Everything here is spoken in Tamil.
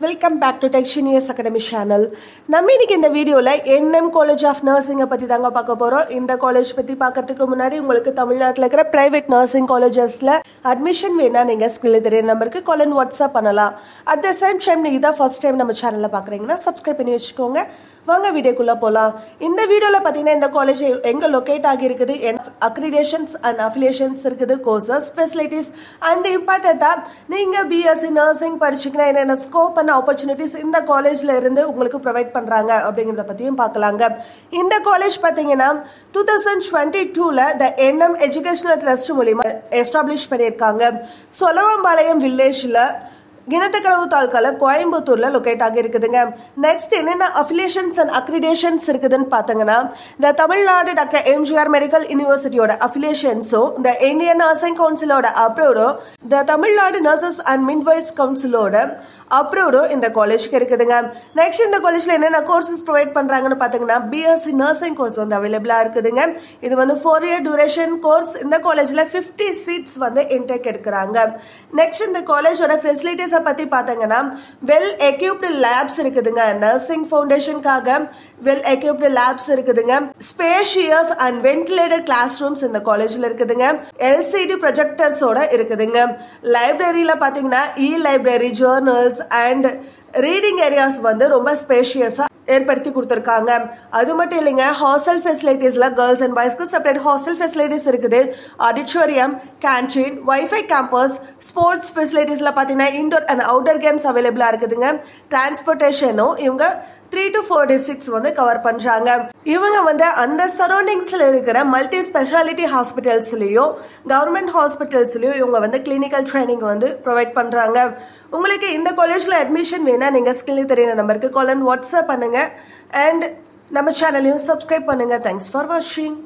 Welcome back to Tech Genius Academy channel. நம்ம இன்னைக்கு இந்த வீடியோல NM College of Nursing பத்தி தாங்க பார்க்க போறோம். இந்த காலேஜ் பத்தி பார்க்கிறதுக்கு முன்னாடி உங்களுக்கு தமிழ்நாட்டுல இருக்கிற பிரைவேட் நர்சிங் காலேஜஸ்ல அட்மிஷன் வேணா நீங்க ஸ்கிரீன்ல தெரிய நம்பருக்கு கால் அண்ட் வாட்ஸ்அப் பண்ணலாம். அட் த சேம் டைம் நீங்க இதான் ஃபர்ஸ்ட் டைம் நம்ம சேனல்ல பாக்குறீங்கன்னா சப்ஸ்கிரைப் பண்ணி வச்சுக்கோங்க. வாங்க வீடியோக்குள்ள போலாம். இந்த வீடியோல பாத்தீங்கன்னா இந்த காலேஜ் எங்க லொகேட் ஆகி இருக்குது, அக்ரிடேஷன்ஸ் அண்ட் அஃபிலியேஷன்ஸ் இருக்குது, கோர்சஸ், ஃபெசிலிட்டிஸ் அண்ட் இம்பார்ட்டண்டா நீங்க பிஎஸ்சி நர்சிங் படிச்சீங்கன்னா என்னென்ன ஸ்கோப் அண்ட் ஆப்பர்ச்சுனிட்டிஸ் இந்த காலேஜ்ல இருந்து உங்களுக்கு ப்ரொவைட் பண்றாங்க அப்படிங்கறத பத்தியும் பார்க்கலாங்க. இந்த காலேஜ் பாத்தீங்கன்னா 2022ல த NM எஜுகேஷனல் ட்ரஸ்ட் மூலமா எஸ்டாப்ளிஷ் பண்ணியிருக்காங்க. சொலவம்பாளையம் வில்லேஜ்ல கிணத்துக்கடவு தாலுக்கால கோயம்புத்தூர்ல லொகேட் ஆகி இருக்குதுங்க. நெக்ஸ்ட் என்னென்ன அஃபிலியேஷன்ஸ் அண்ட் அக்ரிடேஷன்ஸ் இருக்குதுன்னு பாத்தீங்கன்னா இந்த தமிழ்நாடு டாக்டர் எம்ஜிஆர் மெடிக்கல் யூனிவர்சிட்டியோட அஃபிலியேஷன்ஸும், இந்த இந்தியன் நர்சிங் கவுன்சிலோட அப்ரூவ்டும், இந்த தமிழ்நாடு நர்சஸ் அண்ட் மிட்வைஸ் கவுன்சிலோட அப்ரூவ்டும் இந்த காலேஜ்க்கு இருக்குதுங்க. நெக்ஸ்ட் இந்த காலேஜ்ல என்னென்ன கோர்சஸ் ப்ரொவைட் பண்றாங்கன்னு பாத்தீங்கன்னா பிஎஸ்சி நர்சிங் கோர்ஸ் வந்து அவைலபிளா இருக்குதுங்க. இது வந்து 4 year டியூரேஷன் கோர்ஸ். இந்த காலேஜ்ல 50 சீட்ஸ் வந்து இன்டேக் எடுக்கிறாங்க. நெக்ஸ்ட் இந்த காலேஜோட ஃபெசிலிட்டிஸ் பத்தி பாத்தீங்கன்னா வெல் எக்யூப்டு லேப்ஸ் இருக்குதுங்க. நர்சிங் ஃபவுண்டேஷனுக்காக வெல் எக்யூப்டு லேப்ஸ் இருக்குதுங்க. Spacious and ventilated classrooms இந்த காலேஜ்ல இருக்குதுங்க. LCD ப்ரொஜெக்டர்ஸோட இருக்குதுங்க. லைப்ரரியில பாத்தீங்கன்னா library, journals and reading areas வந்து ரொம்ப ஸ்பேஷியஸா ஏற்படுத்தி கொடுத்திருக்காங்க. அது மட்டும் இல்லைங்க, ஹாஸ்டல் ஃபெசிலிட்டிஸ்ல கேர்ள்ஸ் அண்ட் பாய்ஸ்க்கு செப்பரேட் ஹாஸ்டல் ஃபெசிலிட்டிஸ் இருக்குது. Auditorium, canteen, wifi campus, sports ஃபெசிலிட்டிஸ்ல பாத்தீங்கன்னா இன்டோர் அண்ட் அவுட்டோர் கேம்ஸ் அவைலபிளா இருக்குதுங்க. டிரான்ஸ்போர்டேஷனும் இவங்க 3 to 4 டிஸ்ட்ரிக்ட்ஸ் வந்து கவர் பண்றாங்க. இவங்க வந்து அந்த சரௌண்டிங்ஸ்ல இருக்கிற மல்டி ஸ்பெஷாலிட்டி ஹாஸ்பிட்டல்ஸ்லயும் கவர்மெண்ட் ஹாஸ்பிட்டல்ஸ்லயும் இவங்க வந்து கிளினிக்கல் ட்ரைனிங் வந்து ப்ரொவைட் பண்றாங்க. உங்களுக்கு இந்த காலேஜ்ல அட்மிஷன் வேணா நீங்க ஸ்கிரீன்ல தெரியுற நம்பருக்கு கால் அண்ட் வாட்ஸ்அப் பண்ணுங்க. அண்ட் நம்ம சேனலையும் சப்ஸ்கிரைப் பண்ணுங்க. தேங்க்ஸ் ஃபார் வாட்சிங்.